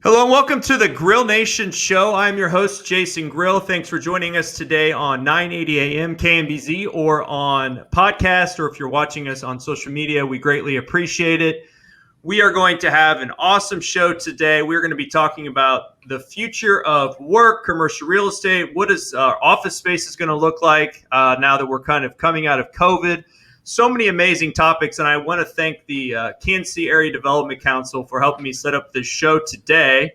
Hello and welcome to the Grill Nation show. I'm your host, Jason Grill. Thanks for joining us today on 980 AM KMBZ or on podcast, or if you're watching us on social media, we greatly appreciate it. We are going to have an awesome show today. We're going to be talking about the future of work, commercial real estate. What is our office space is going to look like now that we're kind of coming out of COVID. So many amazing topics, and I want to thank the Kansas City Area Development Council for helping me set up this show today.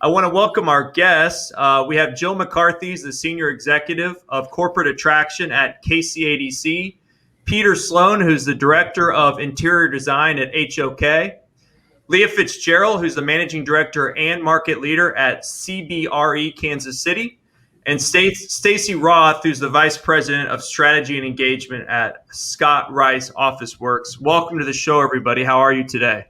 I want to welcome our guests. We have Jill McCarthy, the Senior Executive of Corporate Attraction at KCADC, Peter Sloan, who's the Director of Interior Design at HOK, Leah Fitzgerald, who's the Managing Director and Market Leader at CBRE Kansas City, and Stacy Roth, who's the Vice President of Strategy and Engagement at Scott Rice Office Works. Welcome to the show, everybody. How are you today?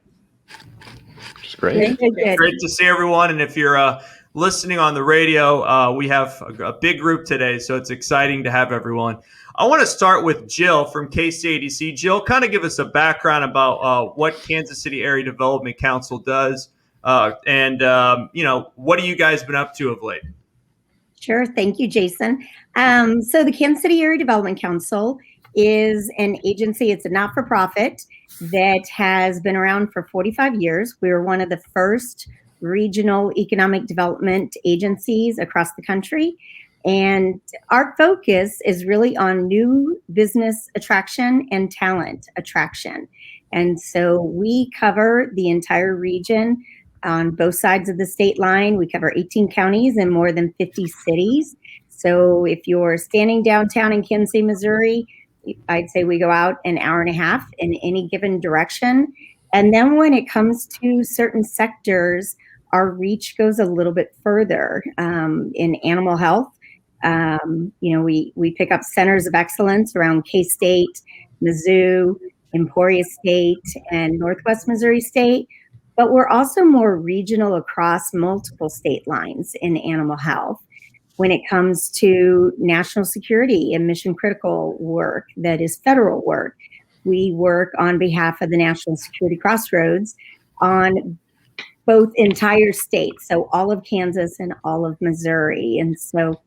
It's great. Great to see everyone. And if you're listening on the radio, we have a big group today, so it's exciting to have everyone. I want to start with Jill from KCADC. Jill, kind of give us a background about what Kansas City Area Development Council does, and what have you guys been up to of late? Sure. Thank you, Jason. So the Kansas City Area Development Council is an agency. It's a not-for-profit that has been around for 45 years. We were one of the first regional economic development agencies across the country. And our focus is really on new business attraction and talent attraction. And so we cover the entire region on both sides of the state line. We cover 18 counties and more than 50 cities. So if you're standing downtown in Kansas City, Missouri, I'd say we go out an hour and a half in any given direction. And then when it comes to certain sectors, our reach goes a little bit further. In animal health, we pick up centers of excellence around K-State, Mizzou, Emporia State, and Northwest Missouri State. But we're also more regional across multiple state lines in animal health. When it comes to national security and mission critical work that is federal work, we work on behalf of the National Security Crossroads on both entire states, so all of Kansas and all of Missouri. And so,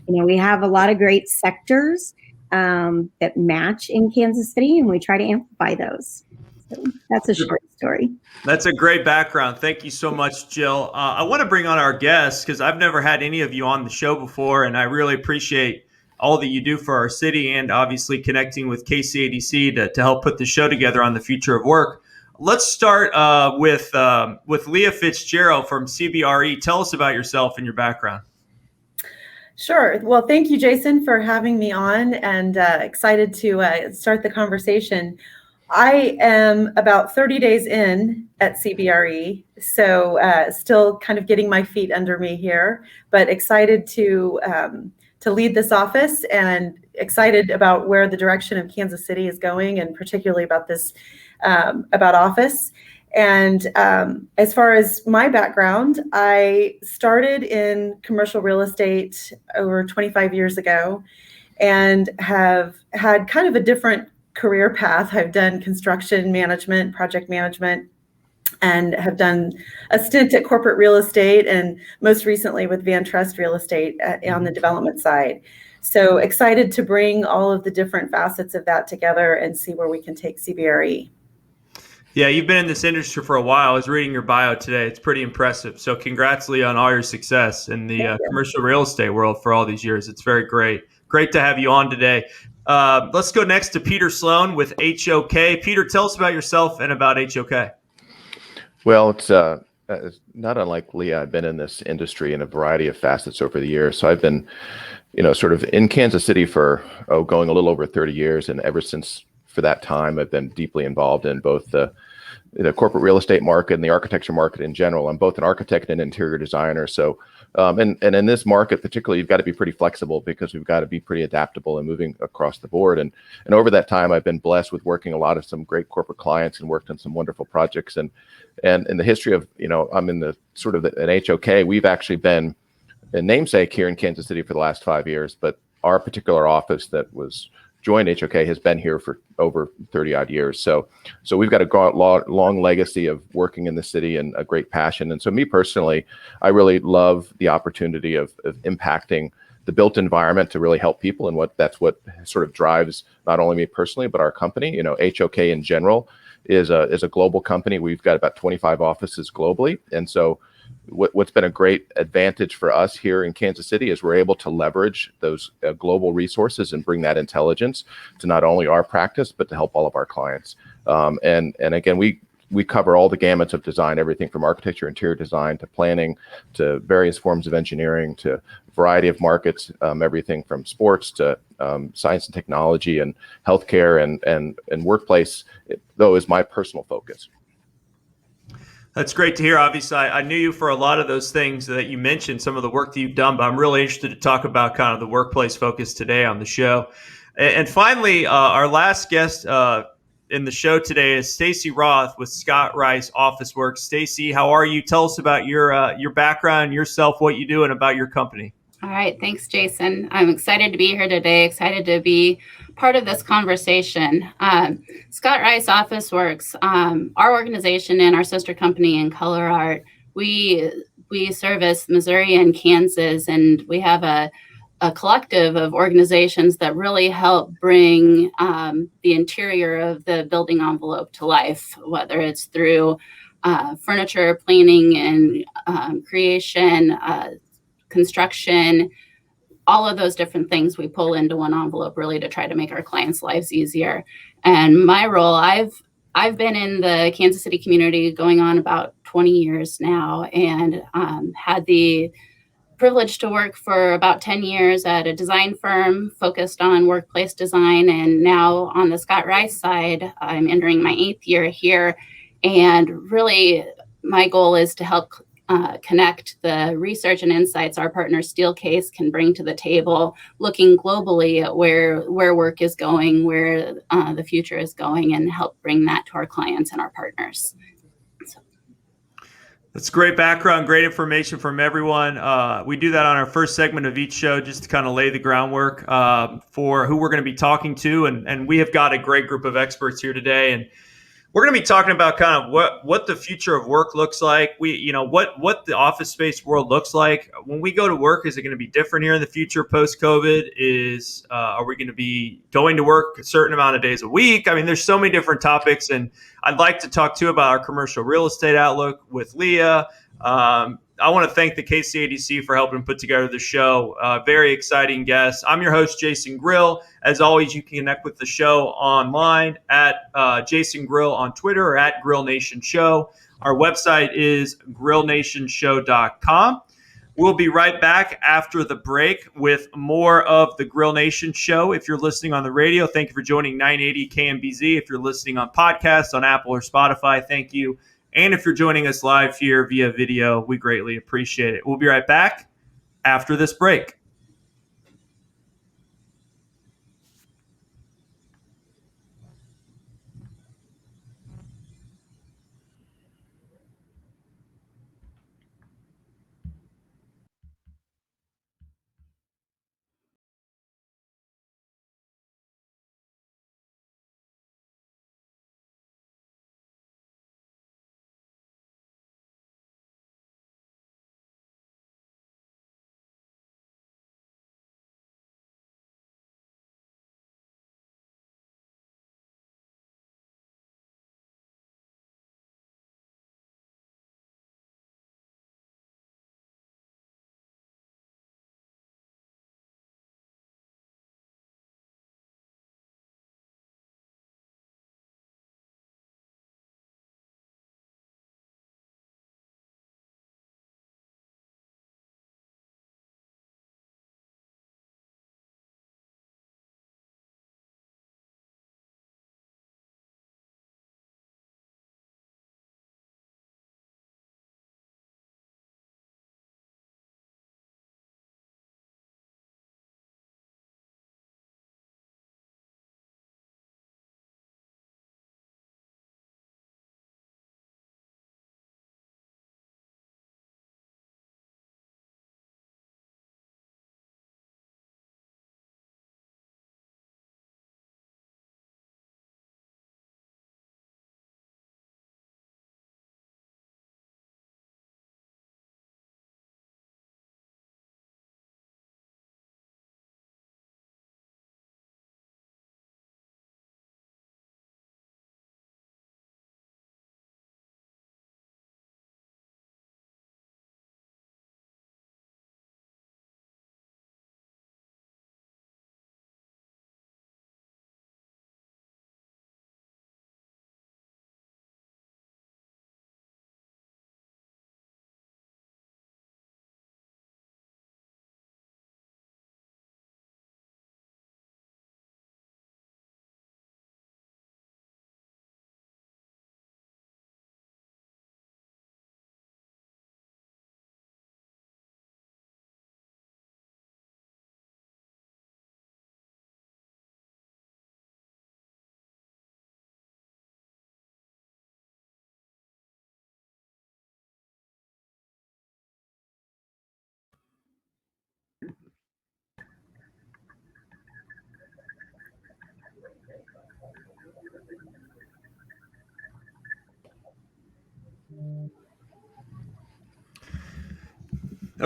we have a lot of great sectors that match in Kansas City, and we try to amplify those. So that's a short story. That's a great background. Thank you so much, Jill. I want to bring on our guests because I've never had any of you on the show before, and I really appreciate all that you do for our city and obviously connecting with KCADC to help put the show together on the future of work. Let's start with Leah Fitzgerald from CBRE. Tell us about yourself and your background. Sure. Well, thank you, Jason, for having me on, and excited to start the conversation. I am about 30 days in at CBRE, so still kind of getting my feet under me here, but excited to lead this office and excited about where the direction of Kansas City is going, and particularly about this about office. And as far as my background, I started in commercial real estate over 25 years ago and have had kind of a different career path. I've done construction management, project management, and have done a stint at corporate real estate, and most recently with Van Trust Real Estate on the development side. So excited to bring all of the different facets of that together and see where we can take CBRE. Yeah, you've been in this industry for a while. I was reading your bio today. It's pretty impressive. So congrats, Leah, on all your success in the commercial real estate world for all these years. It's very great. Great to have you on today. Let's go next to Peter Sloan with HOK. Peter, tell us about yourself and about HOK. Well, it's not unlike Leah. I've been in this industry in a variety of facets over the years. So I've been, sort of in Kansas City for going a little over 30 years, and ever since for that time, I've been deeply involved in both the corporate real estate market and the architecture market in general. I'm both an architect and an interior designer. So, and in this market particularly, you've got to be pretty flexible because we've got to be pretty adaptable and moving across the board. And over that time, I've been blessed with working a lot of some great corporate clients and worked on some wonderful projects. And in the history of, I'm in the sort of an HOK, we've actually been a namesake here in Kansas City for the last 5 years, but our particular office that was joined HOK has been here for over 30 odd years. So we've got a long legacy of working in the city and a great passion. And so me personally, I really love the opportunity of impacting the built environment to really help people. And that's what sort of drives not only me personally, but our company. HOK in general is a global company. We've got about 25 offices globally. And so what's been a great advantage for us here in Kansas City is we're able to leverage those global resources and bring that intelligence to not only our practice, but to help all of our clients. And again, we cover all the gamuts of design, everything from architecture, interior design, to planning, to various forms of engineering, to a variety of markets, everything from sports to science and technology and healthcare and workplace, though, is my personal focus. That's great to hear. Obviously, I knew you for a lot of those things that you mentioned, some of the work that you've done, but I'm really interested to talk about kind of the workplace focus today on the show. And finally, our last guest in the show today is Stacy Roth with Scott Rice Office Works. Stacy, how are you? Tell us about your background, yourself, what you do, and about your company. All right. Thanks, Jason. I'm excited to be here today, excited to be part of this conversation. Scott Rice Office Works, our organization and our sister company in Color Art, we service Missouri and Kansas, and we have a collective of organizations that really help bring the interior of the building envelope to life, whether it's through furniture planning and creation, construction, all of those different things we pull into one envelope really to try to make our clients' lives easier. And my role, I've been in the Kansas City community going on about 20 years now, and had the privilege to work for about 10 years at a design firm focused on workplace design. And now on the Scott Rice side, I'm entering my 8th year here. And really, my goal is to help connect the research and insights our partner Steelcase can bring to the table, looking globally at where work is going, where the future is going, and help bring that to our clients and our partners. That's great background, great information from everyone. We do that on our first segment of each show just to kind of lay the groundwork for who we're going to be talking to. And we have got a great group of experts here today. And we're going to be talking about kind of what the future of work looks like. What the office space world looks like when we go to work. Is it going to be different here in the future post COVID? Are we going to be going to work a certain amount of days a week? I mean, there's so many different topics, and I'd like to talk too about our commercial real estate outlook with Leah. I want to thank the KCADC for helping put together the show. Very exciting guests. I'm your host, Jason Grill. As always, you can connect with the show online at Jason Grill on Twitter or at Grill Nation Show. Our website is grillnationshow.com. We'll be right back after the break with more of the Grill Nation Show. If you're listening on the radio, thank you for joining 980 KMBZ. If you're listening on podcasts on Apple or Spotify, thank you. And if you're joining us live here via video, we greatly appreciate it. We'll be right back after this break.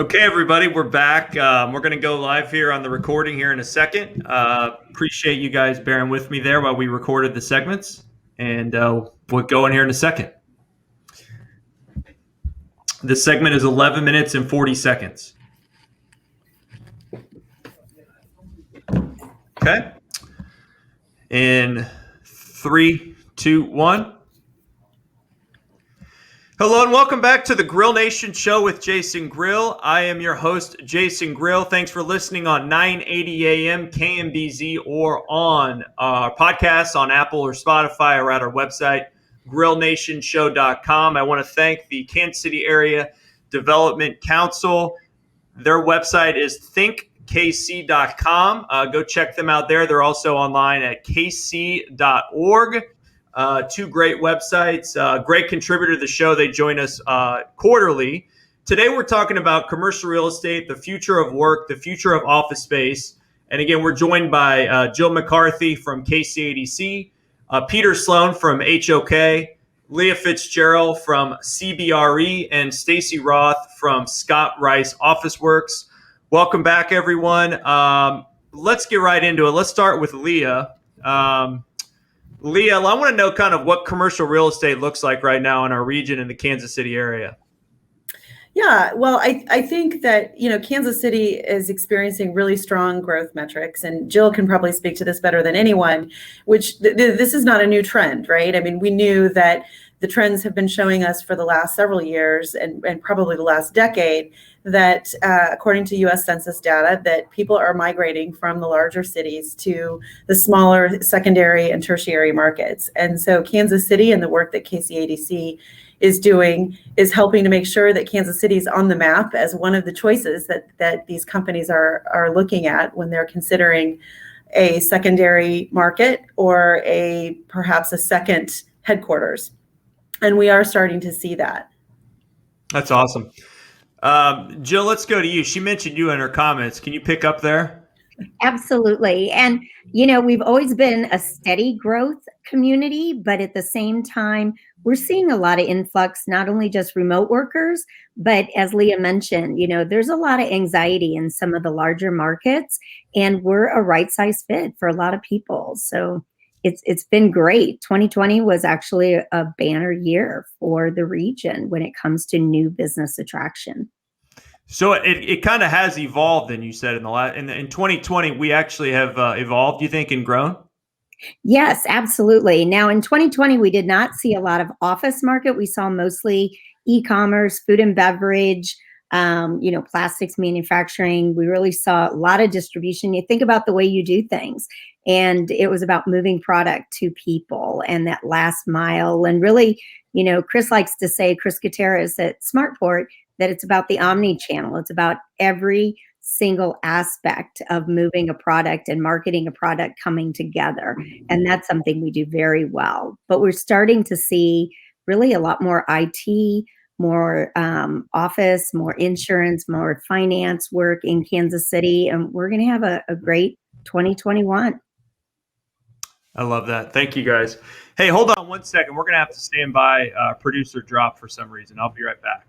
Okay, everybody, we're back. We're going to go live here on the recording here in a second. Appreciate you guys bearing with me there while we recorded the segments, and we'll go in here in a second. This segment is 11 minutes and 40 seconds. Okay. In 3, 2, 1. Hello and welcome back to the Grill Nation show with Jason Grill. I am your host, Jason Grill. Thanks for listening on 980 AM KMBZ or on our podcasts on Apple or Spotify or at our website, grillnationshow.com. I want to thank the Kansas City Area Development Council. Their website is thinkkc.com. Go check them out there. They're also online at kc.org. Two great websites, great contributor to the show. They join us quarterly. Today, we're talking about commercial real estate, the future of work, the future of office space. And again, we're joined by Jill McCarthy from KCADC, Peter Sloan from HOK, Leah Fitzgerald from CBRE, and Stacy Roth from Scott Rice Office Works. Welcome back, everyone. Let's get right into it. Let's start with Leah. Leah, I want to know kind of what commercial real estate looks like right now in our region in the Kansas City area. Yeah, well, I think that, Kansas City is experiencing really strong growth metrics, and Jill can probably speak to this better than anyone, which this is not a new trend, right? I mean, we knew that the trends have been showing us for the last several years and probably the last decade that according to US Census data, that people are migrating from the larger cities to the smaller secondary and tertiary markets. And so Kansas City and the work that KCADC is doing is helping to make sure that Kansas City is on the map as one of the choices that these companies are looking at when they're considering a secondary market or perhaps a second headquarters. And we are starting to see that. That's awesome. Jill, let's go to you. She mentioned you in her comments. Can you pick up there? Absolutely. And, we've always been a steady growth community, but at the same time, we're seeing a lot of influx, not only just remote workers, but as Leah mentioned, there's a lot of anxiety in some of the larger markets, and we're a right size fit for a lot of people. So it's been great. 2020 was actually a banner year for the region when it comes to new business attraction. So it kind of has evolved, and you said in 2020 we actually have evolved, you think, and grown? Yes, absolutely. Now in 2020 we did not see a lot of office market. We saw mostly e-commerce, food and beverage, plastics manufacturing. We really saw a lot of distribution. You think about the way you do things, and it was about moving product to people and that last mile. And really, Chris likes to say, Chris Gutierrez at Smartport, that it's about the omni-channel. It's about every single aspect of moving a product and marketing a product coming together. And that's something we do very well. But we're starting to see really a lot more IT, more office, more insurance, more finance work in Kansas City. And we're going to have a great 2021. I love that. Thank you, guys. Hey, hold on one second. We're going to have to stand by producer drop for some reason. I'll be right back.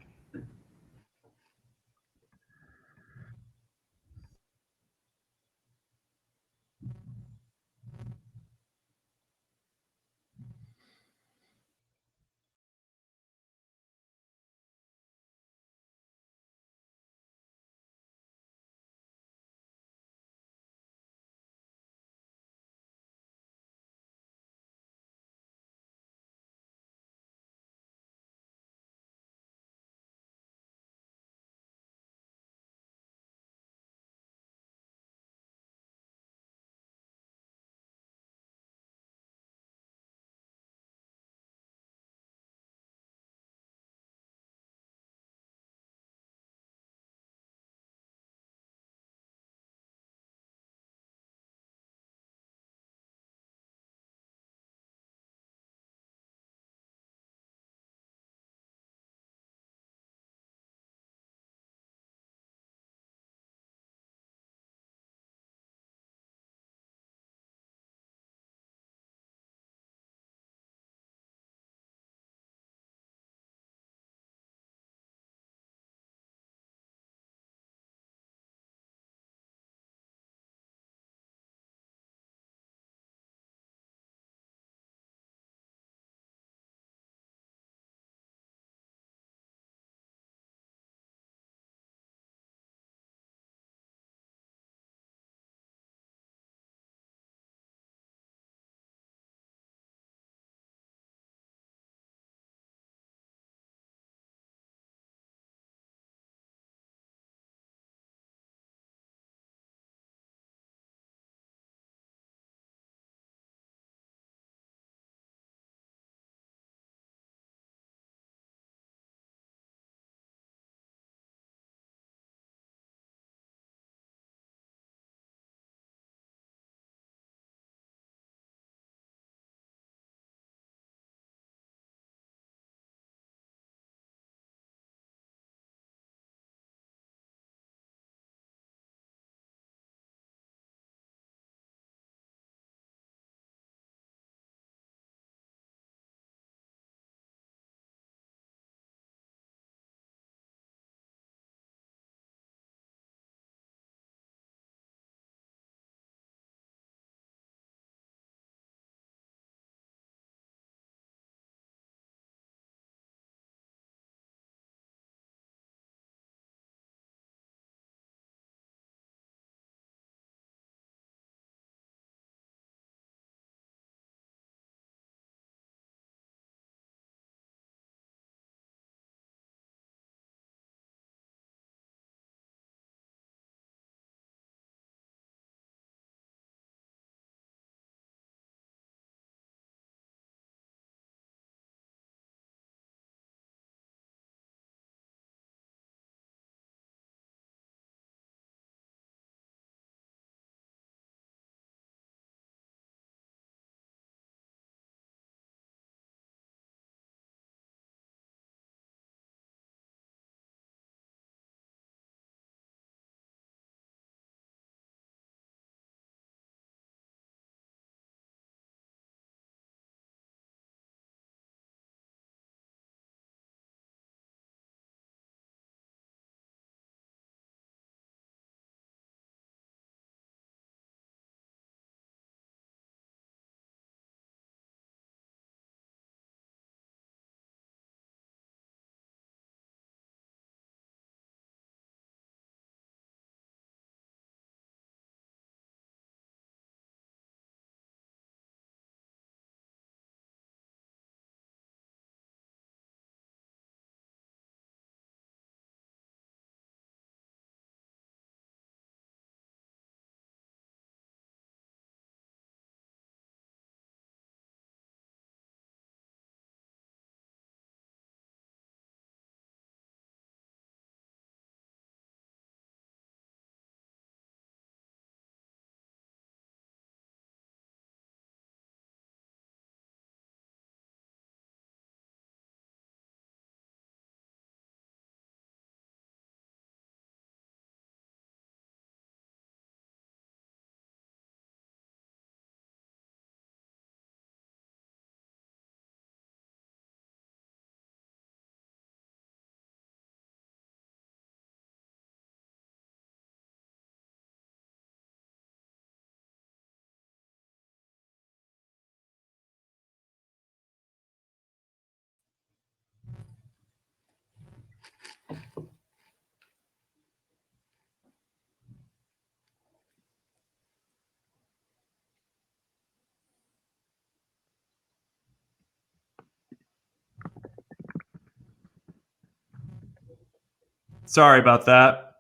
Sorry about that.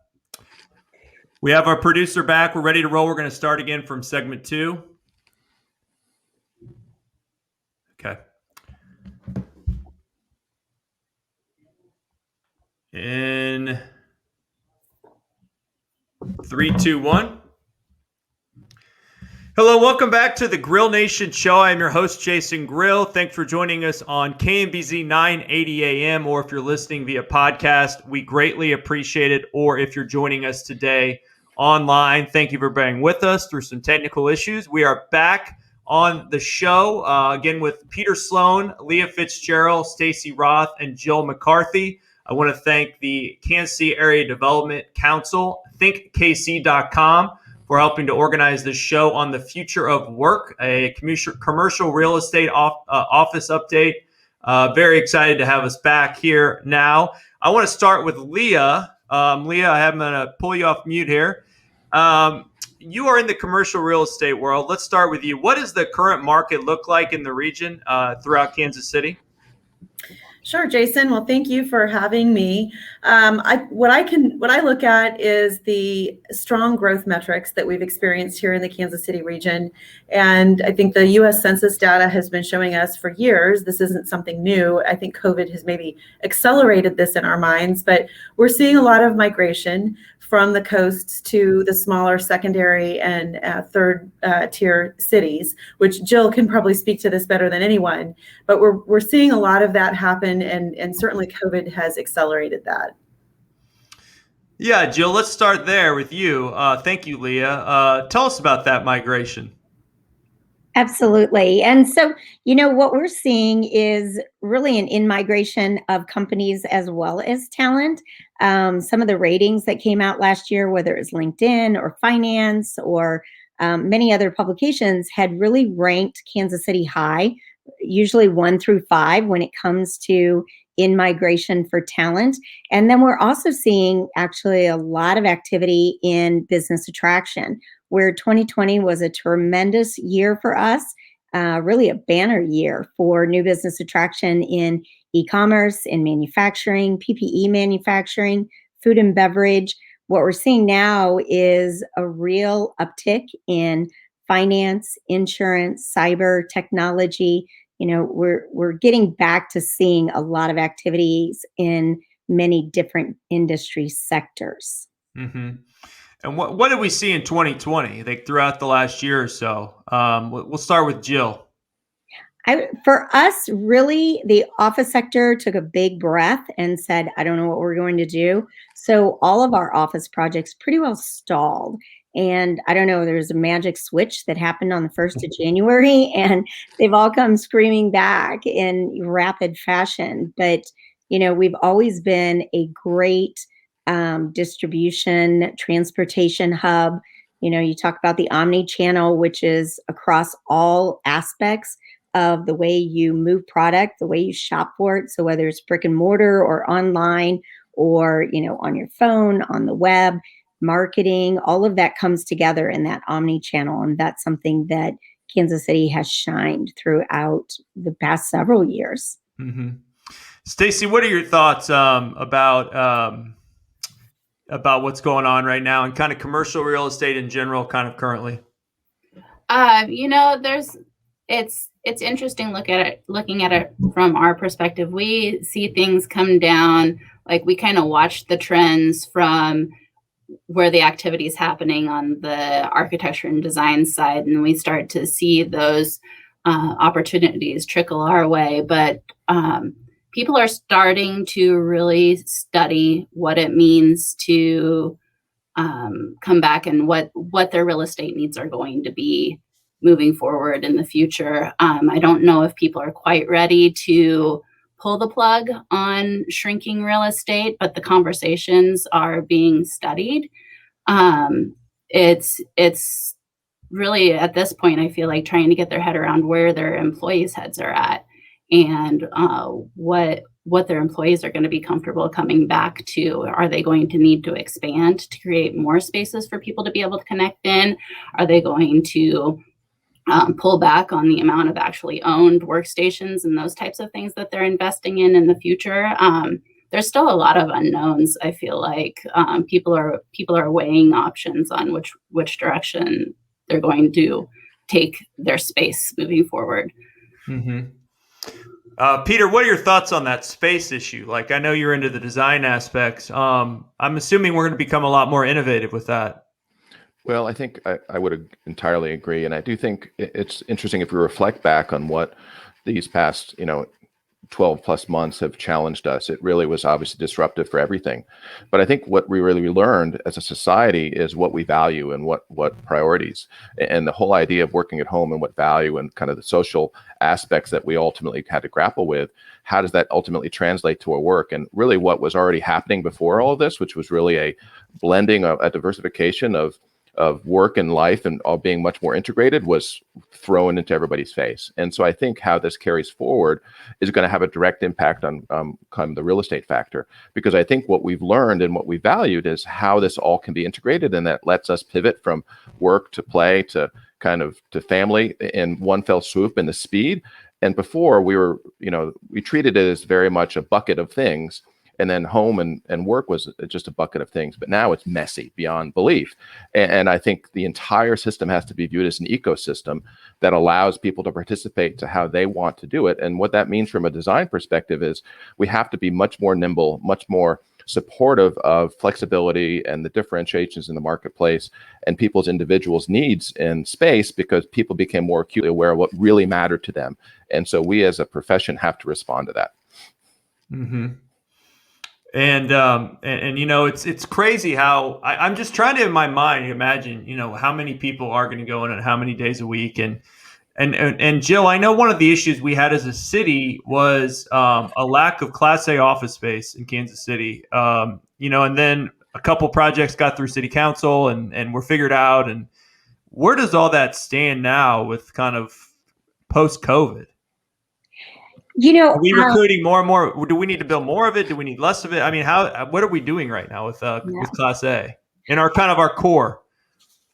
We have our producer back. We're ready to roll. We're going to start again from segment 2. Okay. In 3, 2, 1. Hello, welcome back to the Grill Nation Show. I'm your host, Jason Grill. Thanks for joining us on KMBZ 980 AM, or if you're listening via podcast, we greatly appreciate it. Or if you're joining us today online, thank you for bearing with us through some technical issues. We are back on the show again with Peter Sloan, Leah Fitzgerald, Stacy Roth, and Jill McCarthy. I want to thank the Kansas City Area Development Council, thinkkc.com, for helping to organize this show on the future of work, a commercial real estate office update. Very excited to have us back here now. I want to start with Leah. Leah, I'm going to pull you off mute here. You are in the commercial real estate world. Let's start with you. What does the current market look like in the region throughout Kansas City? Sure, Jason. Well, thank you for having me. What I look at is the strong growth metrics that we've experienced here in the Kansas City region. And I think the U.S. Census data has been showing us for years. This isn't something new. I think COVID has maybe accelerated this in our minds, but we're seeing a lot of migration from the coasts to the smaller secondary and third tier cities, which Jill can probably speak to this better than anyone. But we're seeing a lot of that happen, and certainly COVID has accelerated that. Yeah, Jill, let's start there with you. Thank you, Leah. Tell us about that migration. Absolutely. And so, what we're seeing is really an in-migration of companies as well as talent. Some of the ratings that came out last year, whether it's LinkedIn or Finance or many other publications, had really ranked Kansas City high, usually 1 through 5 when it comes to in-migration for talent. And then we're also seeing actually a lot of activity in business attraction, where 2020 was a tremendous year for us, really a banner year for new business attraction in e-commerce, in manufacturing, PPE manufacturing, food and beverage. What we're seeing now is a real uptick in finance, insurance, cyber, technology. We're getting back to seeing a lot of activities in many different industry sectors. Mm-hmm. And what did we see in 2020, like throughout the last year or so? We'll start with Jill. For us, really, the office sector took a big breath and said, I don't know what we're going to do. So all of our office projects pretty well stalled. And I don't know, there's a magic switch that happened on the 1st of January, and they've all come screaming back in rapid fashion. But, we've always been a great distribution, transportation hub. You talk about the omni-channel, which is across all aspects of the way you move product, the way you shop for it. So whether it's brick and mortar or online or, on your phone, on the web, marketing, all of that comes together in that omni-channel. And that's something that Kansas City has shined throughout the past several years. Mm-hmm. Stacy, what are your thoughts about what's going on right now and kind of commercial real estate in general, kind of currently? It's interesting looking at it from our perspective. We see things come down, like we kind of watch the trends from where the activity is happening on the architecture and design side, and we start to see those opportunities trickle our way. But people are starting to really study what it means to come back and what their real estate needs are going to be moving forward in the future. I don't know if people are quite ready to pull the plug on shrinking real estate, but the conversations are being studied. It's really at this point, I feel like trying to get their head around where their employees' heads are at and what their employees are going to be comfortable coming back to. Are they going to need to expand to create more spaces for people to be able to connect in? Are they going to pull back on the amount of actually owned workstations and those types of things that they're investing in the future? there's still a lot of unknowns. I feel like people are weighing options on which direction they're going to take their space moving forward. Mm-hmm. Peter, what are your thoughts on that space issue? Like, I know you're into the design aspects. I'm assuming we're going to become a lot more innovative with that. Well, I think I would entirely agree. And I do think it's interesting if we reflect back on what these past, 12 plus months have challenged us. It really was obviously disruptive for everything. But I think what we really learned as a society is what we value and what priorities, and the whole idea of working at home and what value and kind of the social aspects that we ultimately had to grapple with. How does that ultimately translate to our work? And really what was already happening before all of this, which was really a blending of a diversification of work and life and all being much more integrated, was thrown into everybody's face. And so I think how this carries forward is going to have a direct impact on kind of the real estate factor, because I think what we've learned and what we valued is how this all can be integrated, and that lets us pivot from work to play to kind of to family in one fell swoop, and the speed. And before we were, we treated it as very much a bucket of things. And then home and work was just a bucket of things. But now it's messy beyond belief. And I think the entire system has to be viewed as an ecosystem that allows people to participate to how they want to do it. And what that means from a design perspective is we have to be much more nimble, much more supportive of flexibility and the differentiations in the marketplace and people's individuals' needs in space, because people became more acutely aware of what really mattered to them. And so we as a profession have to respond to that. Mm-hmm. And it's crazy how I'm just trying to, in my mind, imagine, how many people are going to go in and how many days a week. And Jill, I know one of the issues we had as a city was a lack of Class A office space in Kansas City. And then a couple projects got through city council and were figured out. And where does all that stand now with kind of post-COVID? Are we recruiting more and more? Do we need to build more of it? Do we need less of it? I mean, what are we doing right now with Class A in our kind of our core?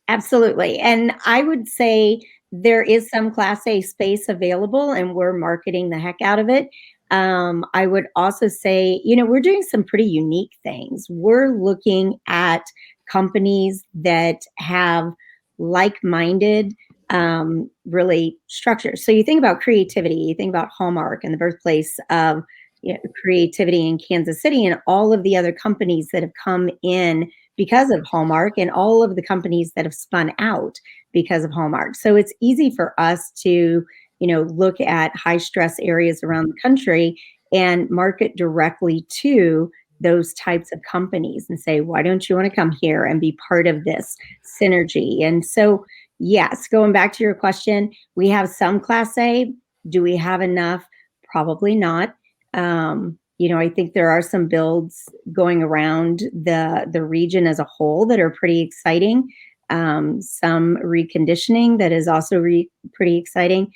Absolutely. And I would say there is some Class A space available, and we're marketing the heck out of it. I would also say, we're doing some pretty unique things. We're looking at companies that have like-minded really structures. So you think about creativity, you think about Hallmark and the birthplace of creativity in Kansas City, and all of the other companies that have come in because of Hallmark, and all of the companies that have spun out because of Hallmark. So it's easy for us to, look at high stress areas around the country and market directly to those types of companies and say, why don't you want to come here and be part of this synergy? And so, yes, going back to your question, we have some Class A. Do we have enough? Probably not. I think there are some builds going around the region as a whole that are pretty exciting. Some reconditioning that is also pretty exciting.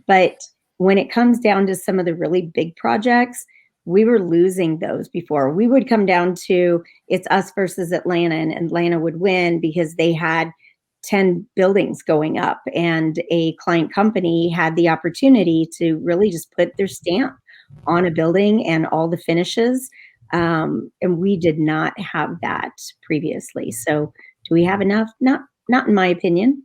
But when it comes down to some of the really big projects, we were losing those before. We would come down to it's us versus Atlanta, and Atlanta would win because they had 10 buildings going up, and a client company had the opportunity to really just put their stamp on a building and all the finishes. And we did not have that previously. So do we have enough? Not in my opinion.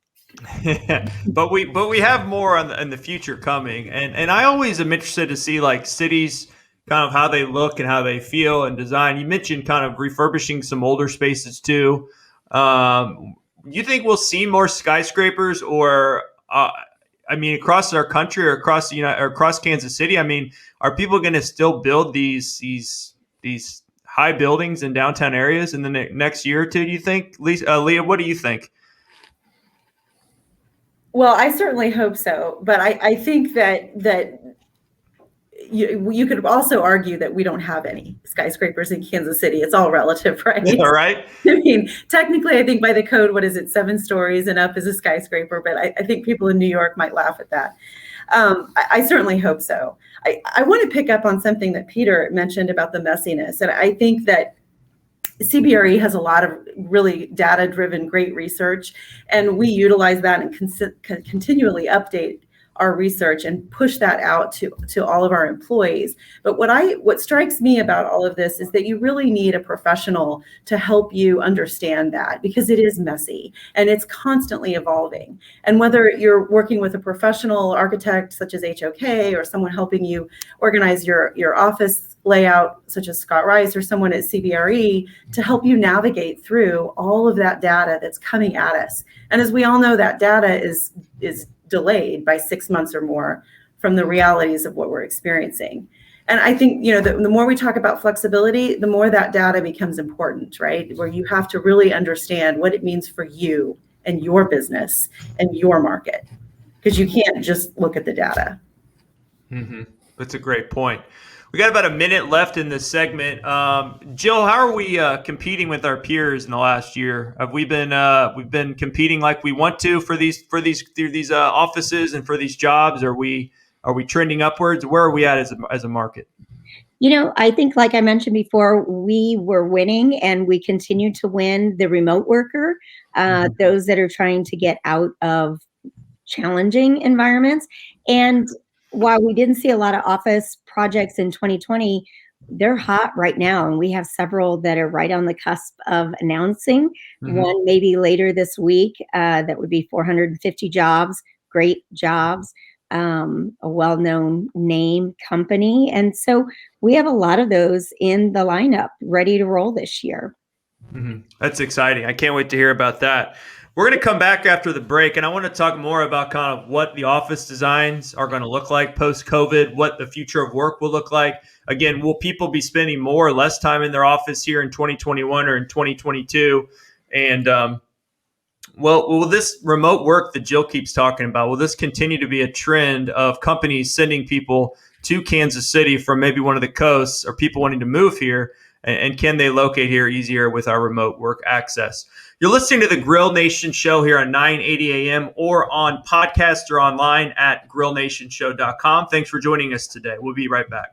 but we have more in the future coming. And I always am interested to see like cities, kind of how they look and how they feel and design. You mentioned kind of refurbishing some older spaces too. You think we'll see more skyscrapers, or across our country or across across Kansas City? I mean, are people going to still build these high buildings in downtown areas in the next year or two? Do you think, Leah? What do you think? Well, I certainly hope so, but I think that you could also argue that we don't have any skyscrapers in Kansas City. It's all relative, right? Yeah, right. I mean, technically, I think by the code, what is it, 7 stories and up is a skyscraper, but I think people in New York might laugh at that. I certainly hope so. I want to pick up on something that Peter mentioned about the messiness, and I think that CBRE has a lot of really data-driven, great research, and we utilize that and continually update our research and push that out to all of our employees. But what strikes me about all of this is that you really need a professional to help you understand that, because it is messy and it's constantly evolving. And whether you're working with a professional architect such as HOK, or someone helping you organize your office layout such as Scott Rice, or someone at CBRE to help you navigate through all of that data that's coming at us. And as we all know, that data is delayed by 6 months or more from the realities of what we're experiencing. And I think, the more we talk about flexibility, the more that data becomes important, right? Where you have to really understand what it means for you and your business and your market, because you can't just look at the data. Mm-hmm. That's a great point. We got about a minute left in this segment. Jill, how are we competing with our peers in the last year? Have we been we've been competing like we want to for these offices and for these jobs? Are we trending upwards? Where are we at as a market? I think, like I mentioned before, we were winning and we continue to win the remote worker, those that are trying to get out of challenging environments. And while we didn't see a lot of office projects in 2020, they're hot right now. And we have several that are right on the cusp of announcing one maybe later this week. That would be 450 jobs, great jobs, a well-known name company. And so we have a lot of those in the lineup ready to roll this year. That's exciting. I can't wait to hear about that. We're going to come back after the break, and I want to talk more about kind of what the office designs are going to look like post-COVID, what the future of work will look like. Again, will people be spending more or less time in their office here in 2021 or in 2022? And will this remote work that Jill keeps talking about, will this continue to be a trend of companies sending people to Kansas City from maybe one of the coasts, or people wanting to move here? And can they locate here easier with our remote work access? You're listening to the Grill Nation Show here on 980 AM or on podcast or online at grillnationshow.com. Thanks for joining us today. We'll be right back.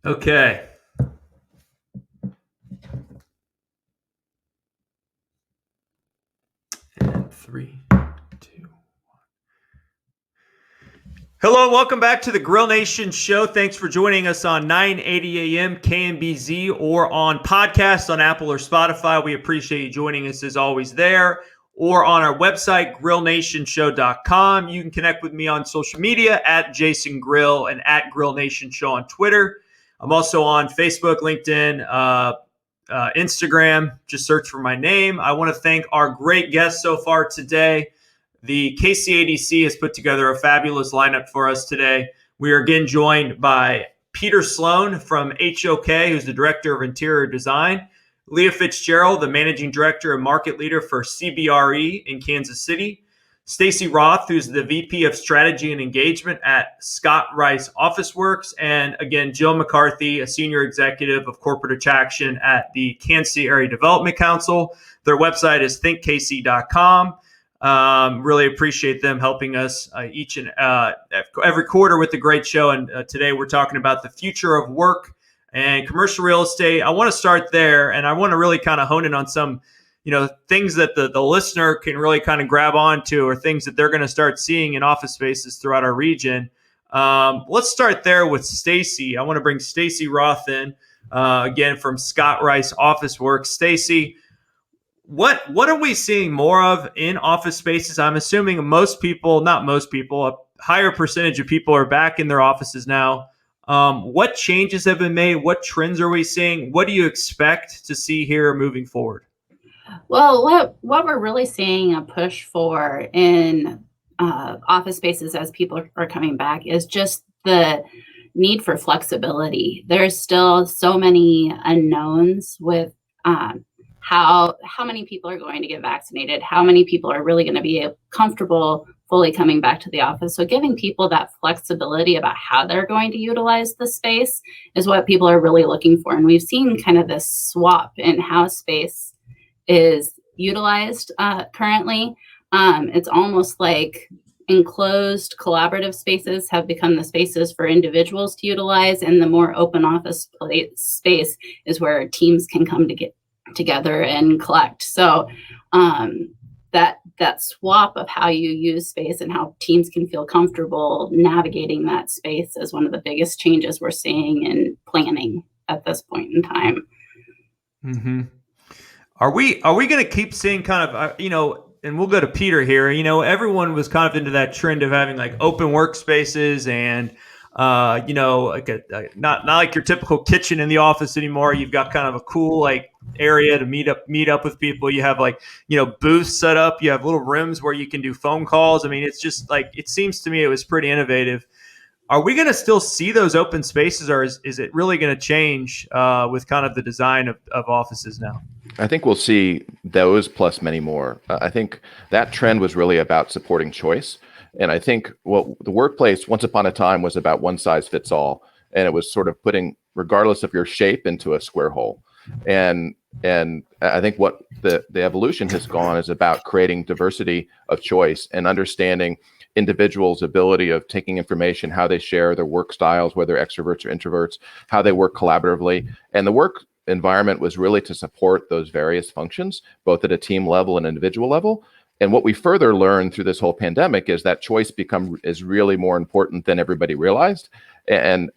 Okay. And 3, 2. Hello, and welcome back to the Grill Nation Show. Thanks for joining us on 980 AM KMBZ or on podcast on Apple or Spotify. We appreciate you joining us as always there, or on our website, grillnationshow.com. You can connect with me on social media at Jason Grill and at Grill Nation Show on Twitter. I'm also on Facebook, LinkedIn, Instagram. Just search for my name. I want to thank our great guests so far today. The KCADC has put together a fabulous lineup for us today. We are again joined by Peter Sloan from HOK, who's the Director of Interior Design, Leah Fitzgerald, the Managing Director and Market Leader for CBRE in Kansas City, Stacy Roth, who's the VP of Strategy and Engagement at Scott Rice Officeworks, and again, Jill McCarthy, a Senior Executive of Corporate Attraction at the Kansas City Area Development Council. Their website is thinkkc.com. Really appreciate them helping us each and every quarter with a great show. And today we're talking about the future of work and commercial real estate. I want to start there, and I want to really kind of hone in on some, things that the listener can really kind of grab onto, or things that they're going to start seeing in office spaces throughout our region. Let's start there with Stacy. I want to bring Stacy Roth in again from Scott Rice Officeworks. Stacy, what are we seeing more of in office spaces? I'm assuming not most people, a higher percentage of people are back in their offices now. What changes have been made? What trends are we seeing? What do you expect to see here moving forward? Well, what we're really seeing a push for in office spaces as people are coming back is just the need for flexibility. There's still so many unknowns with how many people are going to get vaccinated, how many people are really going to be comfortable fully coming back to the office. So giving people that flexibility about how they're going to utilize the space is what people are really looking for. And we've seen kind of this swap in how space is utilized currently. It's almost like enclosed collaborative spaces have become the spaces for individuals to utilize, and the more open office space is where teams can come to get together and collect. So that swap of how you use space and how teams can feel comfortable navigating that space is one of the biggest changes we're seeing in planning at this point in time. Mm-hmm. Are we going to keep seeing kind of, and we'll go to Peter here, everyone was kind of into that trend of having like open workspaces and, like not like your typical kitchen in the office anymore. You've got kind of a cool like area to meet up with people. You have like, booths set up. You have little rooms where you can do phone calls. I mean, it's just like, it seems to me it was pretty innovative. Are we going to still see those open spaces, or is it really going to change with kind of the design of offices now? I think we'll see those plus many more. I think that trend was really about supporting choice. And I think the workplace once upon a time was about one size fits all. And it was sort of putting, regardless of your shape, into a square hole. And I think what the evolution has gone is about creating diversity of choice and understanding individuals' ability of taking information, how they share their work styles, whether extroverts or introverts, how they work collaboratively. And the work environment was really to support those various functions, both at a team level and individual level. And what we further learned through this whole pandemic is that choice is really more important than everybody realized. And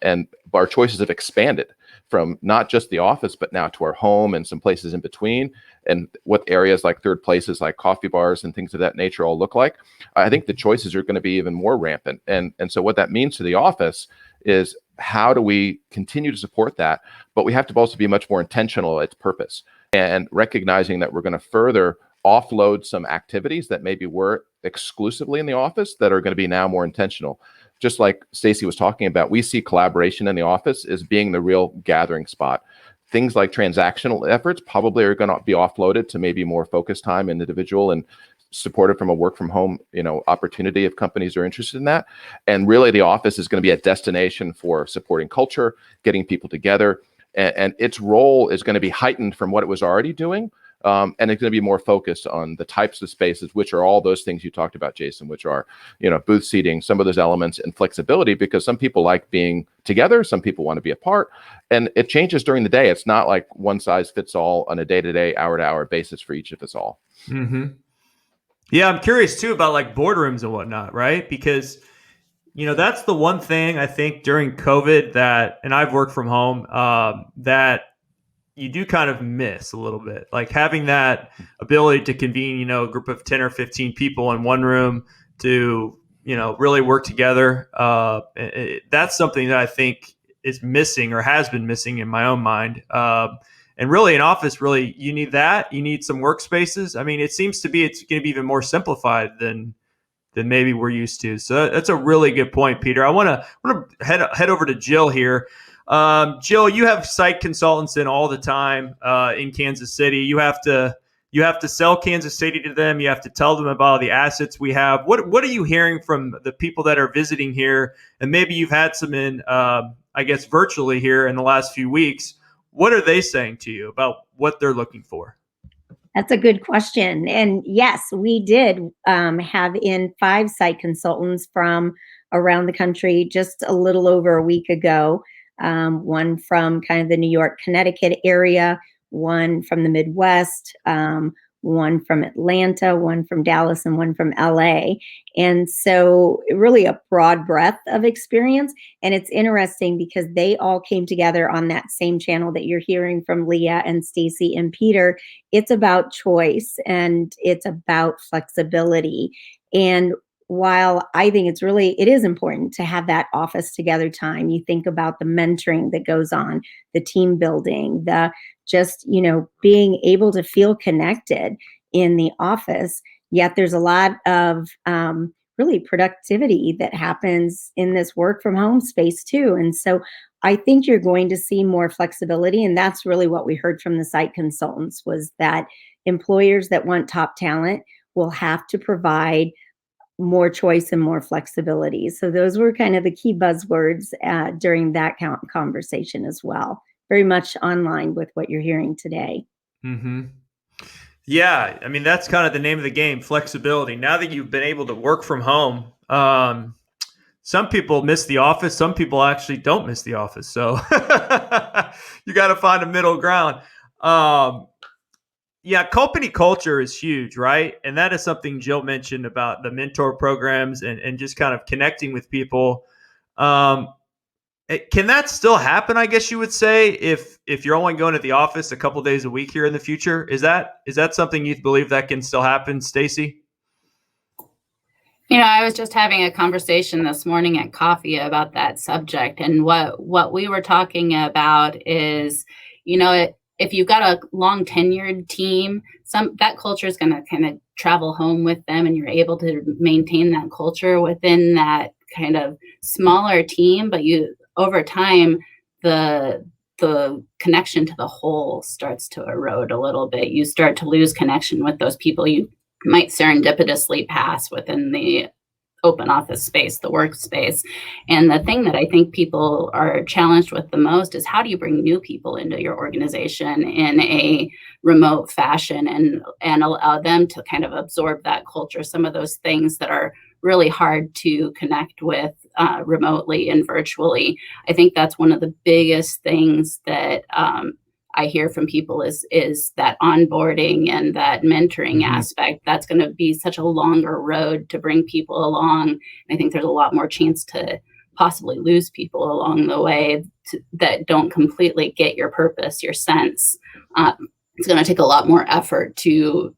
our choices have expanded from not just the office, but now to our home and some places in between, and what areas like third places like coffee bars and things of that nature all look like. I think the choices are going to be even more rampant. And so what that means to the office is, how do we continue to support that? But we have to also be much more intentional at its purpose, and recognizing that we're going to further offload some activities that maybe were exclusively in the office that are going to be now more intentional. Just like Stacy was talking about, we see collaboration in the office as being the real gathering spot. Things like transactional efforts probably are going to be offloaded to maybe more focus time and individual and supported from a work from home, opportunity if companies are interested in that. And really the office is going to be a destination for supporting culture, getting people together, and its role is going to be heightened from what it was already doing. And it's going to be more focused on the types of spaces, which are all those things you talked about, Jason, which are, booth seating, some of those elements, and flexibility, because some people like being together, some people want to be apart, and it changes during the day. It's not like one size fits all on a day-to-day, hour-to-hour basis for each of us all. Mm-hmm. Yeah, I'm curious too about like boardrooms and whatnot, right? Because that's the one thing I think during COVID and I've worked from home, that you do kind of miss a little bit, like having that ability to convene, a group of 10 or 15 people in one room to, really work together. That's something that I think is missing or has been missing in my own mind. And really in office, really, you need that. You need some workspaces. I mean, it seems to be it's going to be even more simplified than maybe we're used to. So that's a really good point, Peter. I want to head over to Jill here. Jill, you have site consultants in all the time in Kansas City. You have to sell Kansas City to them. You have to tell them about the assets we have. What are you hearing from the people that are visiting here? And maybe you've had some in, I guess, virtually here in the last few weeks. What are they saying to you about what they're looking for? That's a good question. And yes, we did have in 5 site consultants from around the country just a little over a week ago. One from kind of the New York, Connecticut area, one from the Midwest, one from Atlanta, one from Dallas, and one from LA. And so really a broad breadth of experience. And it's interesting because they all came together on that same channel that you're hearing from Leah and Stacy and Peter. It's about choice and it's about flexibility. And while I think it is important to have that office together time, you think about the mentoring that goes on, the team building, the just, being able to feel connected in the office. Yet there's a lot of really productivity that happens in this work from home space too. And so I think you're going to see more flexibility. And that's really what we heard from the site consultants, was that employers that want top talent will have to provide more choice and more flexibility. So those were kind of the key buzzwords during that conversation as well. Very much online with what you're hearing today. Mm-hmm. Yeah, I mean, that's kind of the name of the game, flexibility. Now that you've been able to work from home, some people miss the office. Some people actually don't miss the office. So you got to find a middle ground. Yeah, company culture is huge, right? And that is something Jill mentioned about the mentor programs and just kind of connecting with people. Can that still happen, I guess you would say, if you're only going to the office a couple days a week here in the future? Is that something you believe that can still happen, Stacy? I was just having a conversation this morning at coffee about that subject. And what we were talking about is, if you've got a long tenured team, that culture is going to kind of travel home with them, and you're able to maintain that culture within that kind of smaller team. But over time, the connection to the whole starts to erode a little bit. You start to lose connection with those people you might serendipitously pass within the open office space, the workspace. And the thing that I think people are challenged with the most is, how do you bring new people into your organization in a remote fashion and allow them to kind of absorb that culture, some of those things that are really hard to connect with remotely and virtually. I think that's one of the biggest things that I hear from people is that onboarding and that mentoring aspect. That's going to be such a longer road to bring people along. I think there's a lot more chance to possibly lose people along the way that don't completely get your purpose, your sense. It's going to take a lot more effort to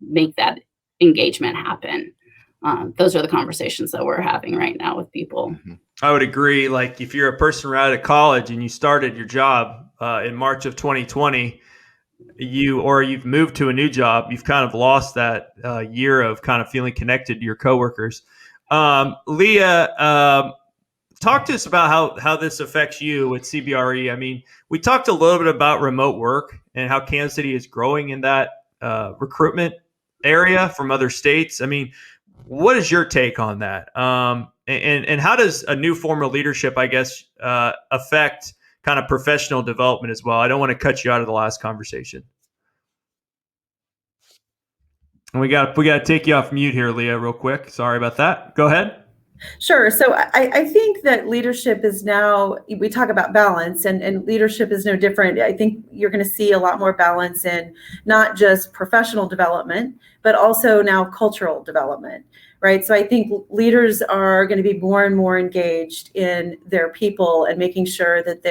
make that engagement happen. Those are the conversations that we're having right now with people. I would agree. Like, if you're a person right out of college and you started your job in March of 2020, you've moved to a new job, you've kind of lost that year of kind of feeling connected to your coworkers. Leah, talk to us about how this affects you with CBRE. I mean, we talked a little bit about remote work and how Kansas City is growing in that recruitment area from other states. I mean, what is your take on that? And how does a new form of leadership, I guess, affect kind of professional development as well? I don't want to cut you out of the last conversation. And we got to take you off mute here, Leah, real quick. Sorry about that. Go ahead. Sure. So I think that leadership is now, we talk about balance, and leadership is no different. I think you're going to see a lot more balance in not just professional development, but also now cultural development, right? So I think leaders are going to be more and more engaged in their people and making sure that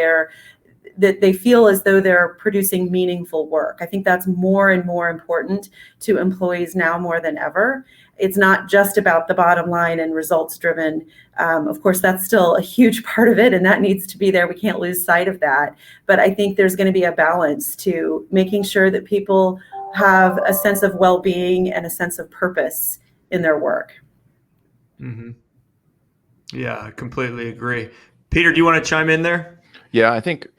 they feel as though they're producing meaningful work. I think that's more and more important to employees now more than ever. It's not just about the bottom line and results driven. Of course, that's still a huge part of it, and that needs to be there. We can't lose sight of that. But I think there's going to be a balance to making sure that people have a sense of well-being and a sense of purpose in their work. Mm-hmm. Yeah, I completely agree. Peter, do you want to chime in there? Yeah, I think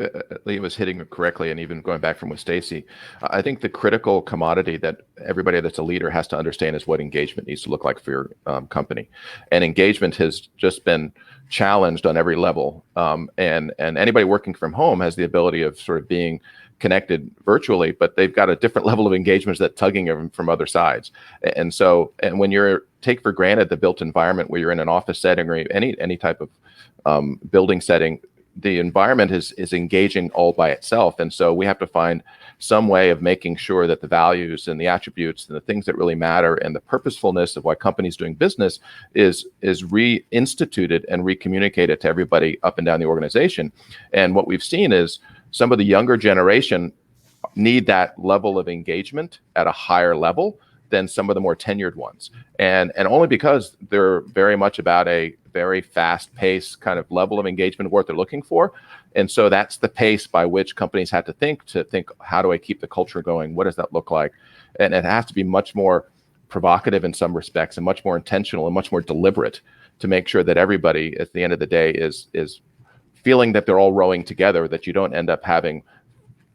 Leah was hitting it correctly, and even going back from with Stacy, I think the critical commodity that everybody that's a leader has to understand is what engagement needs to look like for your company. And engagement has just been challenged on every level. And anybody working from home has the ability of sort of being connected virtually, but they've got a different level of engagement that's tugging them from other sides. And when you're take for granted the built environment where you're in an office setting or any type of building setting, the environment is engaging all by itself. And so we have to find some way of making sure that the values and the attributes and the things that really matter and the purposefulness of why companies doing business is reinstituted and recommunicated to everybody up and down the organization. And what we've seen is some of the younger generation need that level of engagement at a higher level than some of the more tenured ones. And only because they're very much about a very fast paced kind of level of engagement of what they're looking for. And so that's the pace by which companies have to think, how do I keep the culture going? What does that look like? And it has to be much more provocative in some respects and much more intentional and much more deliberate to make sure that everybody at the end of the day is feeling that they're all rowing together, that you don't end up having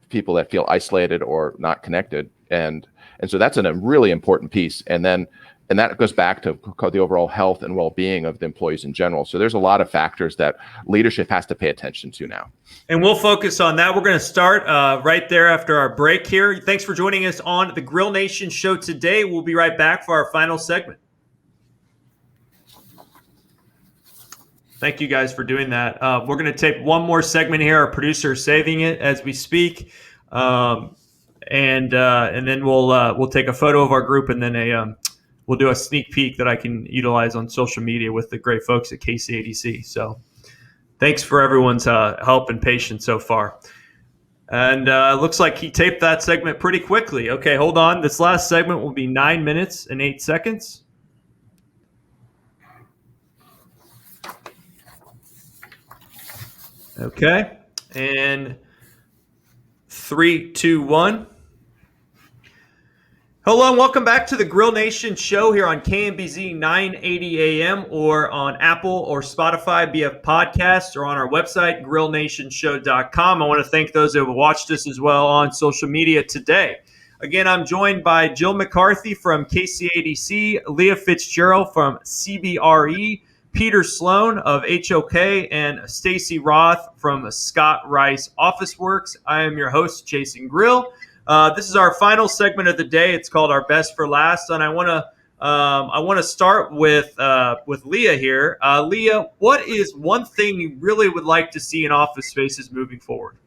people that feel isolated or not connected. And so that's a really important piece. And that goes back to the overall health and well-being of the employees in general. So there's a lot of factors that leadership has to pay attention to now. And we'll focus on that. We're going to start right there after our break here. Thanks for joining us on the Grill Nation show today. We'll be right back for our final segment. Thank you guys for doing that. We're going to take one more segment here. Our producer is saving it as we speak. And then we'll take a photo of our group, and then we'll do a sneak peek that I can utilize on social media with the great folks at KCADC. So thanks for everyone's help and patience so far. And looks like he taped that segment pretty quickly. Okay, hold on. This last segment will be 9 minutes and 8 seconds. Okay, and 3, 2, 1. Hello and welcome back to the Grill Nation show here on KMBZ 980 AM or on Apple or Spotify via podcast or on our website, grillnationshow.com. I want to thank those who have watched us as well on social media today. Again, I'm joined by Jill McCarthy from KCADC, Leah Fitzgerald from CBRE, Peter Sloan of HOK, and Stacy Roth from Scott Rice Officeworks. I am your host, Jason Grill. This is our final segment of the day. It's called Our Best for Last, and I want to start with Leah here. Leah, what is one thing you really would like to see in office spaces moving forward?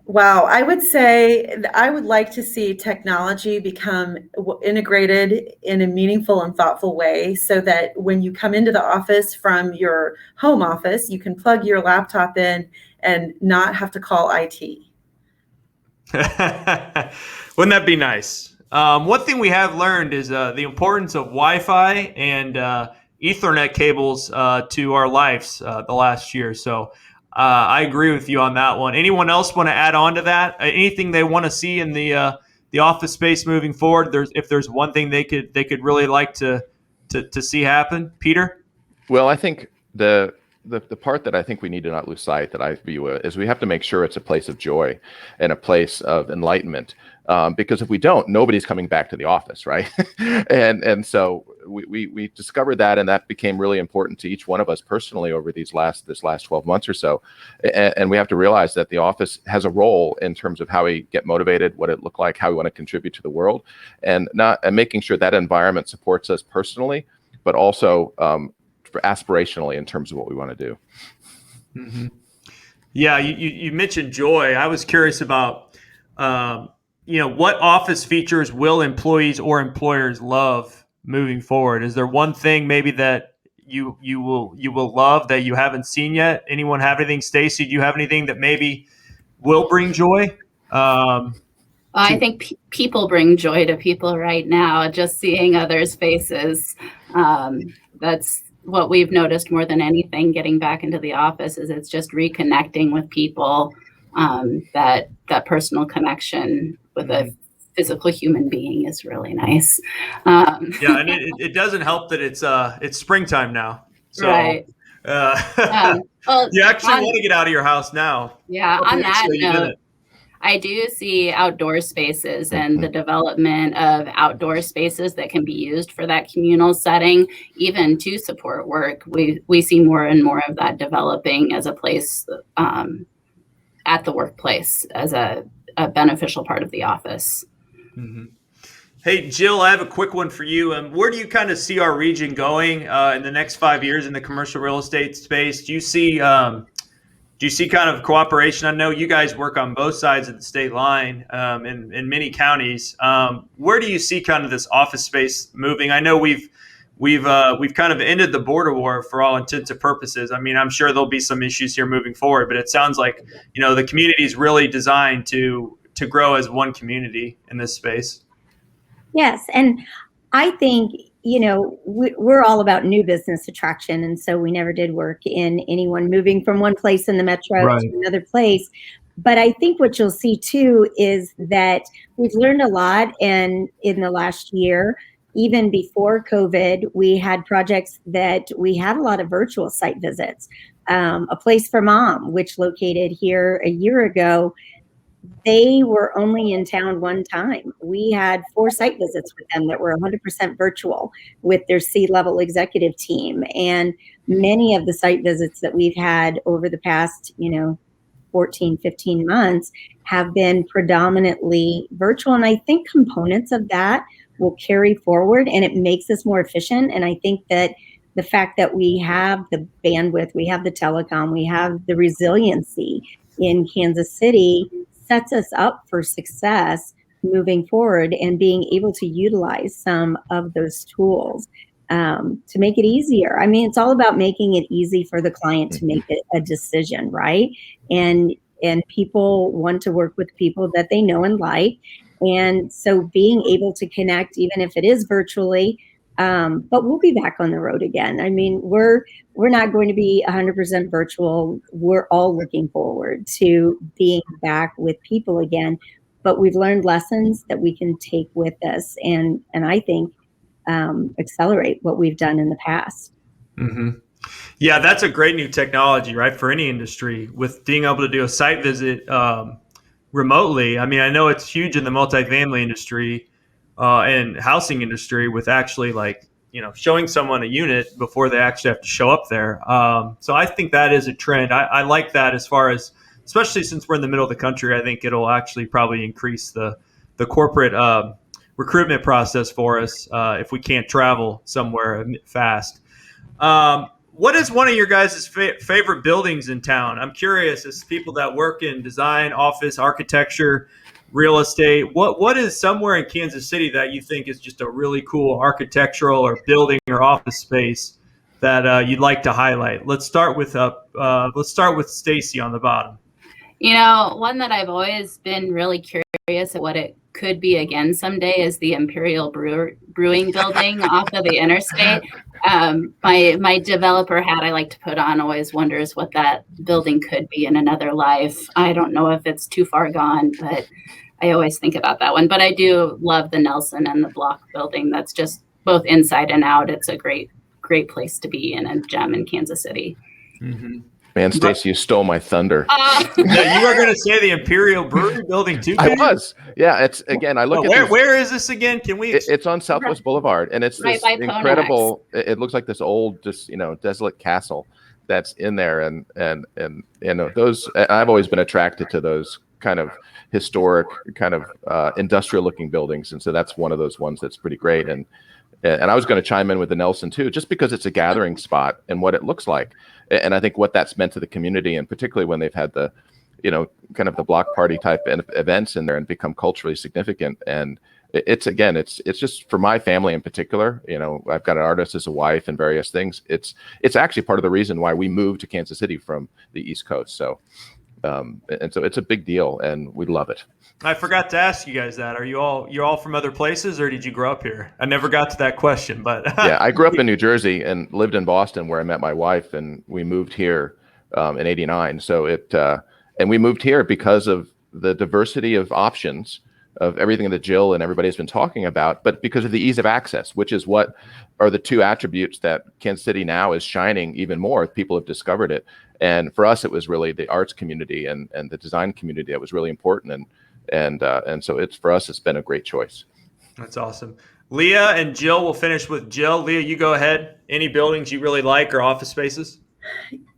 Wow, I would say I would like to see technology become integrated in a meaningful and thoughtful way so that when you come into the office from your home office, you can plug your laptop in and not have to call IT. Wouldn't that be nice? One thing we have learned is the importance of Wi-Fi and Ethernet cables to our lives the last year. So I agree with you on that one. Anyone else want to add on to that? Anything they want to see in the office space moving forward? If there's one thing they could really like to see happen, Peter? Well, I think the part that I think we need to not lose sight that I view is we have to make sure it's a place of joy and a place of enlightenment. Because if we don't, nobody's coming back to the office, right? and so we discovered that, and that became really important to each one of us personally over this last 12 months or so. And we have to realize that the office has a role in terms of how we get motivated, what it look like, how we want to contribute to the world, and making sure that environment supports us personally, but also aspirationally in terms of what we want to do. Mm-hmm. Yeah, you mentioned joy. I was curious about, what office features will employees or employers love moving forward? Is there one thing maybe that you will love that you haven't seen yet? Anyone have anything? Stacy, do you have anything that maybe will bring joy? I think people bring joy to people right now. Just seeing others' faces. That's what we've noticed more than anything getting back into the office is it's just reconnecting with people, that personal connection with a physical human being is really nice. Yeah, and it doesn't help that it's springtime now. So, right. Well, you actually want to get out of your house now. Yeah, on that note, I do see outdoor spaces and the development of outdoor spaces that can be used for that communal setting, even to support work. We see more and more of that developing as a place at the workplace as a beneficial part of the office. Mm-hmm. Hey, Jill, I have a quick one for you. Where do you kind of see our region going in the next 5 years in the commercial real estate space? Do you see kind of cooperation? I know you guys work on both sides of the state line in many counties. Where do you see kind of this office space moving? I know we've kind of ended the border war for all intents and purposes. I mean, I'm sure there'll be some issues here moving forward, but it sounds like the community is really designed to grow as one community in this space. Yes, and I think we're all about new business attraction, and so we never did work in anyone moving from one place in the metro to another place. But I think what you'll see too is that we've learned a lot, and in the last year, even before COVID, we had projects that we had a lot of virtual site visits. A Place for Mom, which located here a year ago, they were only in town one time. We had 4 site visits with them that were 100% virtual with their C-level executive team. And many of the site visits that we've had over the past, 14, 15 months have been predominantly virtual. And I think components of that will carry forward and it makes us more efficient. And I think that the fact that we have the bandwidth, we have the telecom, we have the resiliency in Kansas City sets us up for success moving forward and being able to utilize some of those tools to make it easier. I mean, it's all about making it easy for the client to make a decision, right? And people want to work with people that they know and like. And so being able to connect, even if it is virtually, but we'll be back on the road again. I mean, we're not going to be 100% virtual. We're all looking forward to being back with people again, but we've learned lessons that we can take with us and I think accelerate what we've done in the past. Mm-hmm. Yeah, that's a great new technology, right? For any industry with being able to do a site visit remotely. I mean, I know it's huge in the multifamily industry and housing industry with actually showing someone a unit before they actually have to show up there. So I think that is a trend. I like that as far as, especially since we're in the middle of the country, I think it'll actually probably increase the corporate recruitment process for us if we can't travel somewhere fast. What is one of your guys' favorite buildings in town? I'm curious, as people that work in design, office, architecture, real estate, what is somewhere in Kansas City that you think is just a really cool architectural or building or office space that you'd like to highlight? Let's start with Stacy on the bottom. One that I've always been really curious at what it could be again someday is the Imperial Brewing Building off of the interstate. My developer hat I like to put on always wonders what that building could be in another life. I don't know if it's too far gone, but I always think about that one. But I do love the Nelson and the Block building. That's just both inside and out. It's a great place to be in, a gem in Kansas City. Mm-hmm. Man, Stacy, you stole my thunder. Yeah, you were going to say the Imperial Brewery building too. I was. Yeah, it's again. I look at these, where is this again? Can we? It's on Southwest Boulevard, and it's Right this by incredible. It looks like this old, just desolate castle that's in there, and those. I've always been attracted to those kind of historic, kind of industrial-looking buildings, and so that's one of those ones that's pretty great. And I was going to chime in with the Nelson too, just because it's a gathering spot and what it looks like. And I think what that's meant to the community, and particularly when they've had the, kind of the block party type events in there and become culturally significant. And it's just for my family in particular, I've got an artist as a wife and various things. It's actually part of the reason why we moved to Kansas City from the East Coast. So, and so it's a big deal and we love it. I forgot to ask you guys that. You're all from other places, or did you grow up here? I never got to that question, but yeah, I grew up in New Jersey and lived in Boston, where I met my wife, and we moved here in '89. So and we moved here because of the diversity of options of everything that Jill and everybody has been talking about, but because of the ease of access, which is what are the two attributes that Kansas City now is shining even more. People have discovered it, and for us, it was really the arts community and the design community that was really important. And so for us, it's been a great choice. That's awesome. Leah and Jill, we'll finish with Jill. Leah, you go ahead. Any buildings you really like or office spaces?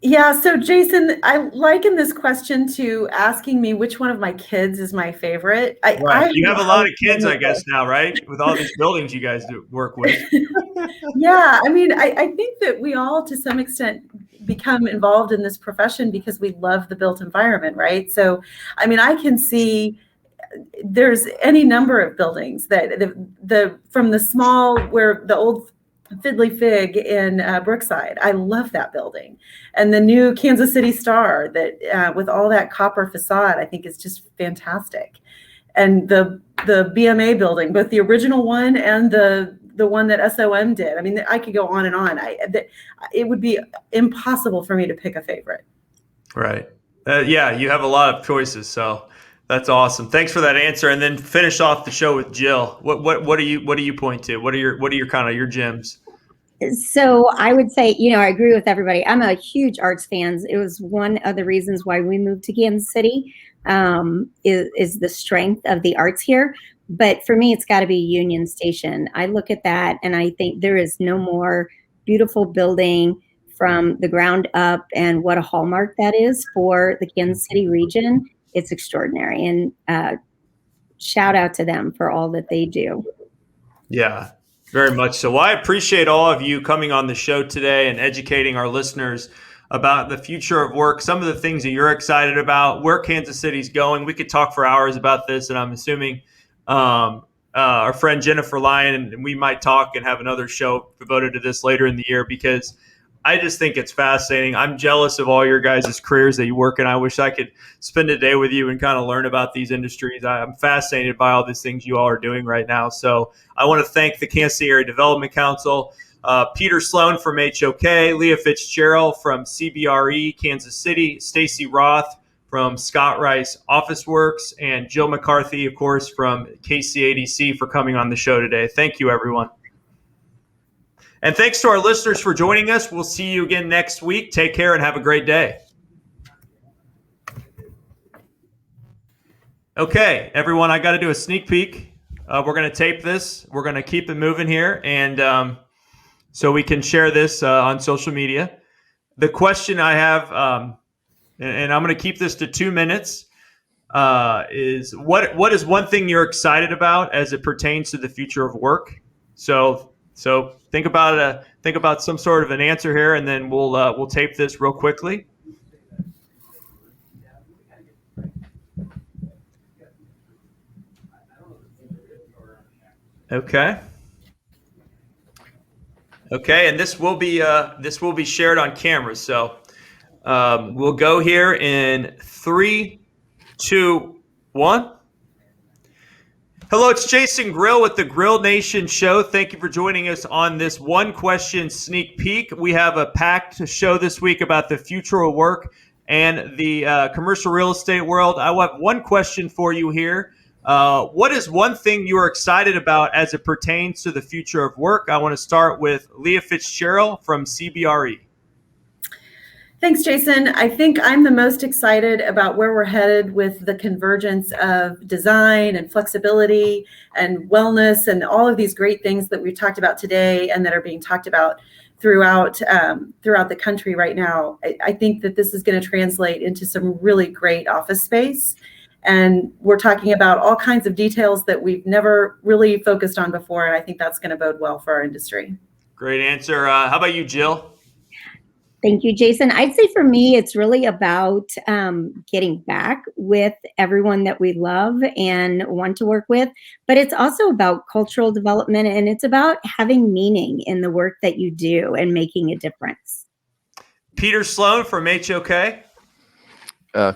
Yeah. So Jason, I liken this question to asking me which one of my kids is my favorite. Right. You have a lot of kids, I guess, now, right? With all these buildings you guys work with. Yeah. I mean, I think that we all, to some extent, become involved in this profession because we love the built environment, right? So, I mean, I can see there's any number of buildings that the from the small, where the old Fiddly Fig in Brookside, I love that building, and the new Kansas City Star that with all that copper facade, I think is just fantastic. And the BMA building, both the original one and the one that SOM did. I mean, I could go on and on. It would be impossible for me to pick a favorite. Right. Yeah, you have a lot of choices, so that's awesome. Thanks for that answer. And then finish off the show with Jill. What do you point to? What are your kind of your gems? So I would say, I agree with everybody. I'm a huge arts fan. It was one of the reasons why we moved to Kansas City, is the strength of the arts here. But for me, it's got to be Union Station. I look at that and I think there is no more beautiful building from the ground up, and what a hallmark that is for the Kansas City region. It's extraordinary, and shout out to them for all that they do. Yeah, very much so. Well, I appreciate all of you coming on the show today and educating our listeners about the future of work, some of the things that you're excited about, where Kansas City's going. We could talk for hours about this, and I'm assuming our friend Jennifer Lyon, and we might talk and have another show devoted to this later in the year, because I just think it's fascinating. I'm jealous of all your guys' careers that you work in. I wish I could spend a day with you and kind of learn about these industries. I'm fascinated by all these things you all are doing right now. So I want to thank the Kansas City Area Development Council, Peter Sloan from HOK, Leah Fitzgerald from CBRE Kansas City, Stacy Roth from Scott Rice Office Works, and Jill McCarthy, of course, from KCADC for coming on the show today. Thank you, everyone. And thanks to our listeners for joining us. We'll see you again next week. Take care and have a great day. Okay, everyone, I got to do a sneak peek. We're going to tape this. We're going to keep it moving here, and so we can share this on social media. The question I have, and I'm going to keep this to 2 minutes, is what is one thing you're excited about as it pertains to the future of work? So think about some sort of an answer here, and then we'll tape this real quickly. Okay, and this will be shared on camera. So we'll go here in 3, 2, 1. Hello, it's Jason Grill with the Grill Nation Show. Thank you for joining us on this one question sneak peek. We have a packed show this week about the future of work and the commercial real estate world. I have one question for you here. What is one thing you are excited about as it pertains to the future of work? I want to start with Leah Fitzgerald from CBRE. Thanks, Jason. I think I'm the most excited about where we're headed with the convergence of design and flexibility and wellness and all of these great things that we've talked about today and that are being talked about throughout the country right now. I think that this is going to translate into some really great office space. And we're talking about all kinds of details that we've never really focused on before. And I think that's going to bode well for our industry. Great answer. How about you, Jill? Thank you, Jason. I'd say for me, it's really about getting back with everyone that we love and want to work with. But it's also about cultural development, and it's about having meaning in the work that you do and making a difference. Peter Sloan from HOK.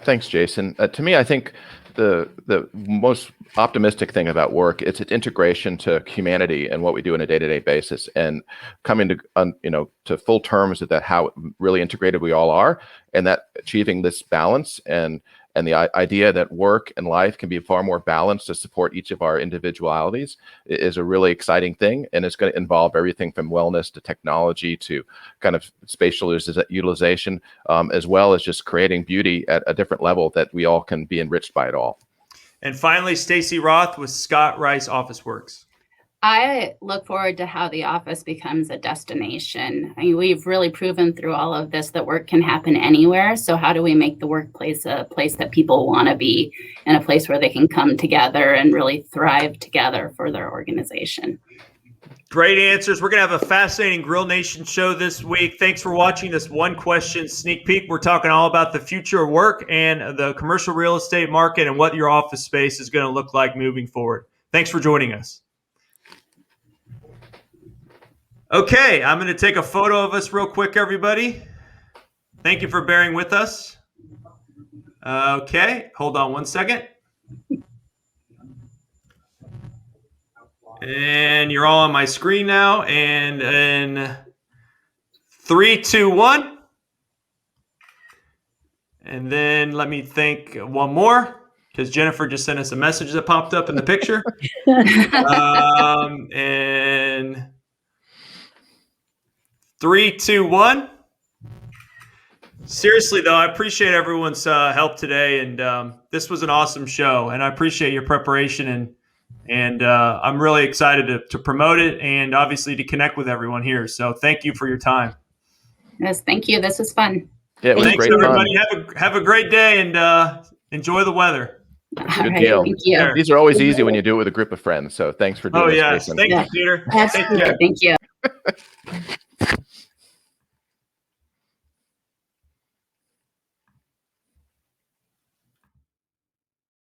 Thanks, Jason. To me, I think the most optimistic thing about work is its integration to humanity and what we do on a day-to-day basis, and coming to to full terms with that, how really integrated we all are, and that achieving this balance and the idea that work and life can be far more balanced to support each of our individualities is a really exciting thing. And it's going to involve everything from wellness to technology to kind of spatial utilization, as well as just creating beauty at a different level that we all can be enriched by it all. And finally, Stacy Roth with Scott Rice Office Works. I look forward to how the office becomes a destination. I mean, we've really proven through all of this that work can happen anywhere. So how do we make the workplace a place that people want to be, and a place where they can come together and really thrive together for their organization? Great answers. We're going to have a fascinating Grill Nation show this week. Thanks for watching this one question sneak peek. We're talking all about the future of work and the commercial real estate market and what your office space is going to look like moving forward. Thanks for joining us. Okay, I'm going to take a photo of us real quick, everybody. Thank you for bearing with us. Okay, hold on one second. And you're all on my screen now. And in 3, 2, 1. And then let me think one more, because Jennifer just sent us a message that popped up in the picture. And 3, 2, 1. Seriously, though, I appreciate everyone's help today, and this was an awesome show, and I appreciate your preparation, and I'm really excited to promote it and obviously to connect with everyone here. So thank you for your time. Yes, thank you. This was fun. Yeah, it was Thanks, great everybody. fun. Have a great day, and enjoy the weather. All Good right, deal. thank you. These are always easy when you do it with a group of friends. So thanks for doing this, yes. Jason. Thank you, Peter. That's Take care. Thank you.